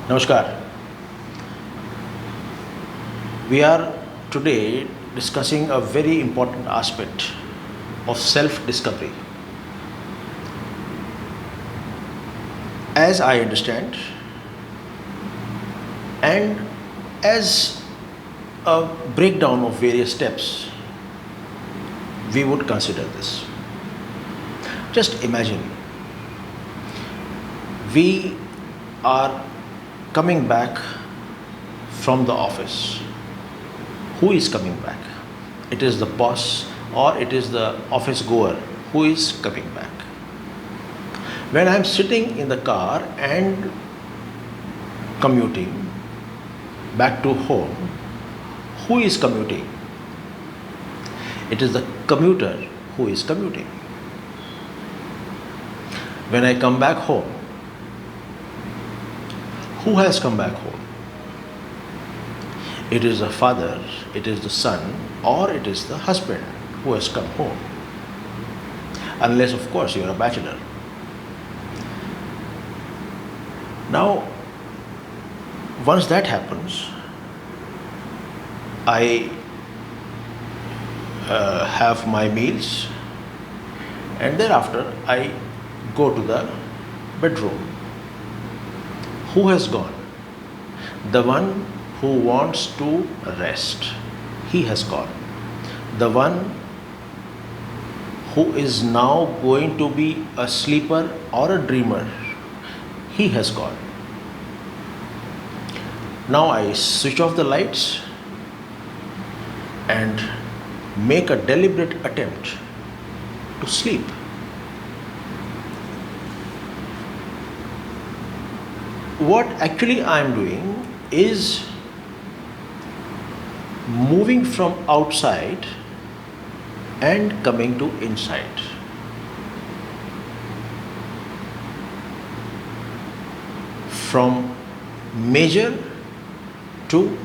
Namaskar. We are today discussing a very important aspect of self discovery. As I understand, and as a breakdown of various steps, we would consider this. Just imagine we are coming back from the office. Who is coming back? It is the boss or it is the office goer who is coming back. When I am sitting in the car and commuting back to home, who is commuting? It is the commuter who is commuting. When I come back home, who has come back home? It is the father, it is the son, or it is the husband who has come home. Unless, of course, you are a bachelor. Now, once that happens, I have my meals, and thereafter I go to the bedroom. Who has gone? The one who wants to rest. He has gone. The one who is now going to be a sleeper or a dreamer. He has gone. Now I switch off the lights and make a deliberate attempt to sleep. What actually I am doing is moving from outside and coming to inside. From major to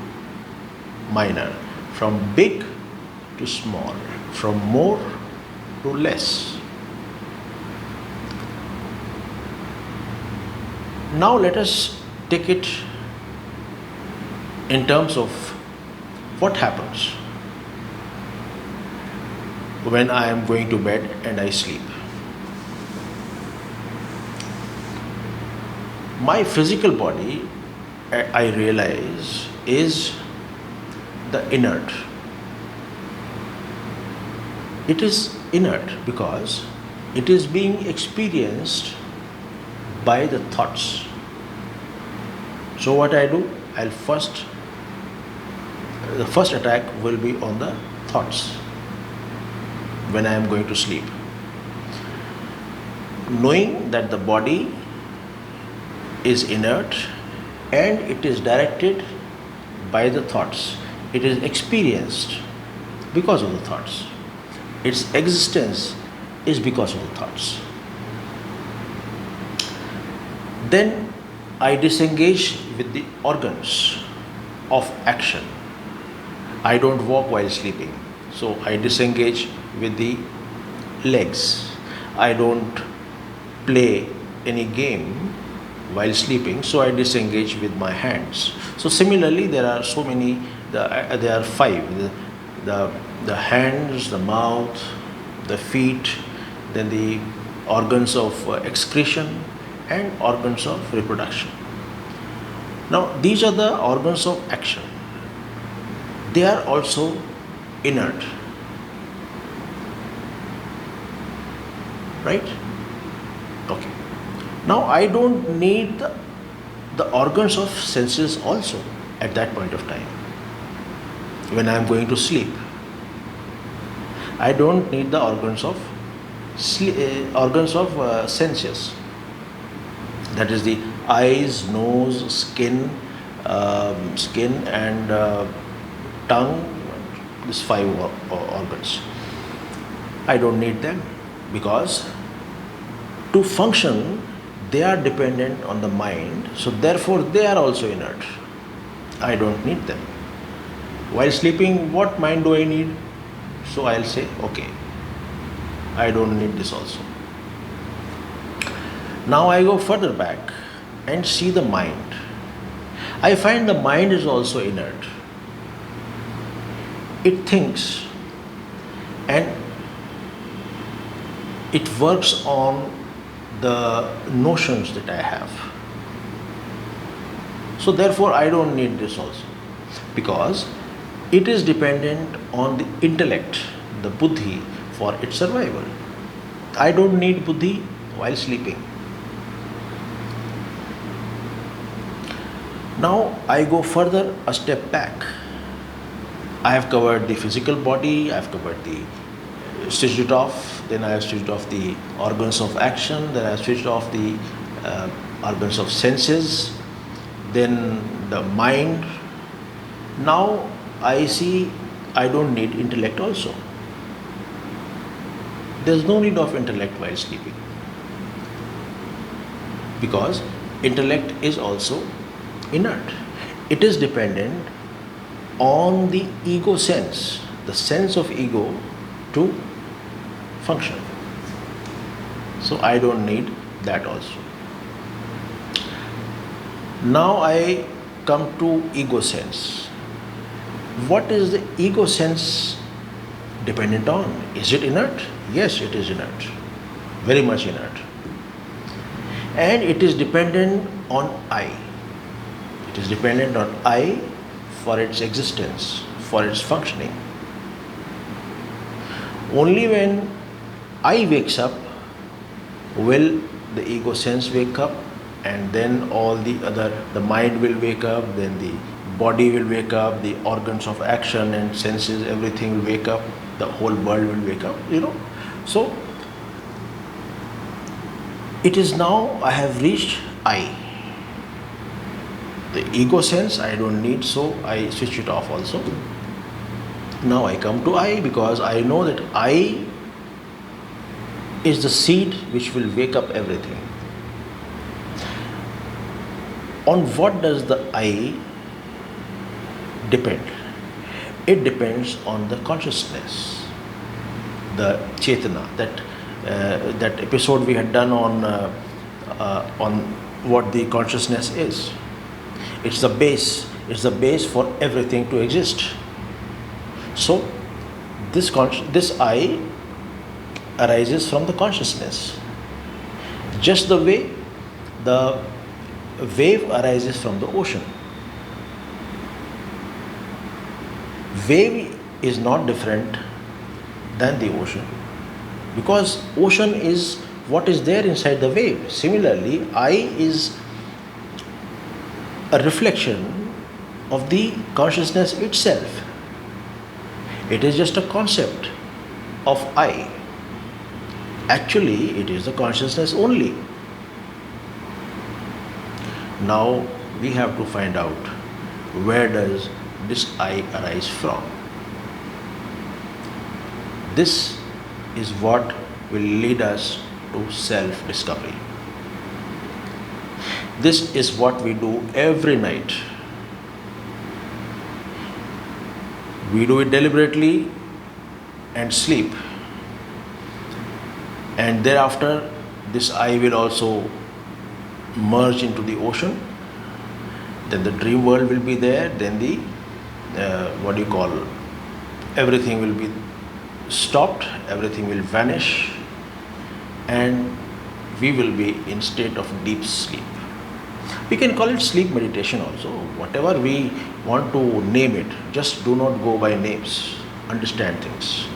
minor, from big to small, from more to less. Now let us take it in terms of what happens when I am going to bed and I sleep. My physical body, I realize, is the inert. It is inert because it is being experienced by the thoughts. So what I do, the first attack will be on the thoughts when I am going to sleep. Knowing that the body is inert and it is directed by the thoughts. It is experienced because of the thoughts. Its existence is because of the thoughts. Then I disengage with the organs of action. I don't walk while sleeping, so I disengage with the legs. I don't play any game while sleeping, so I disengage with my hands. So similarly, there are so many. There are five: the hands, the mouth, the feet, then the organs of excretion, and organs of reproduction. Now, these are the organs of action. They are also inert. Right? Okay. Now, I don't need the organs of senses also at that point of time. When I am going to sleep, I don't need the organs of senses. That is the eyes, nose, skin, and tongue. These five organs. I don't need them because to function they are dependent on the mind. So therefore they are also inert. I don't need them. While sleeping, what mind do I need? So I'll say, okay, I don't need this also. Now I go further back and see the mind. I find the mind is also inert. It thinks and it works on the notions that I have. So therefore I don't need this also, because it is dependent on the intellect, the buddhi, for its survival. I don't need buddhi while sleeping. Now I go further a step back. I have covered the physical body, I have covered the switched it off, then I have switched off the organs of action, then I have switched off the organs of senses, then the mind. Now I see I don't need intellect also. There's no need of intellect while sleeping, because intellect is also inert. It is dependent on the ego sense, the sense of ego to function. So I don't need that also. Now I come to ego sense. What is the ego sense dependent on? Is it inert? Yes, it is inert. Very much inert. And it is dependent on I. It is dependent on I for its existence, for its functioning. Only when I wakes up will the ego sense wake up, and then all the mind will wake up, then the body will wake up, the organs of action and senses, everything will wake up, the whole world will wake up, So it is now I have reached I. The ego sense I don't need, so I switch it off also. Now I come to I, because I know that I is the seed which will wake up everything. On what does the I depend? It depends on the consciousness, the chetana. That episode we had done on what the consciousness is. It's the base. It's the base for everything to exist. So this I arises from the consciousness, just the way the wave arises from the ocean. Wave is not different than the ocean, because ocean is what is there inside the wave. Similarly, I is a reflection of the consciousness itself. It is just a concept of I. Actually, it is the consciousness only. Now we have to find out, where does this I arise from? This is what will lead us to self-discovery. This is what we do every night. We do it deliberately and sleep. And thereafter, this I will also merge into the ocean. Then the dream world will be there. Then the, everything will be stopped. Everything will vanish. And we will be in state of deep sleep. We can call it sleep meditation also. Whatever we want to name it, just do not go by names. Understand things.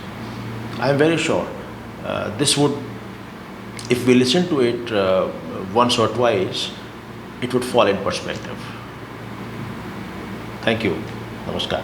I am very sure this would, if we listen to it once or twice, it would fall in perspective. Thank you. Namaskar.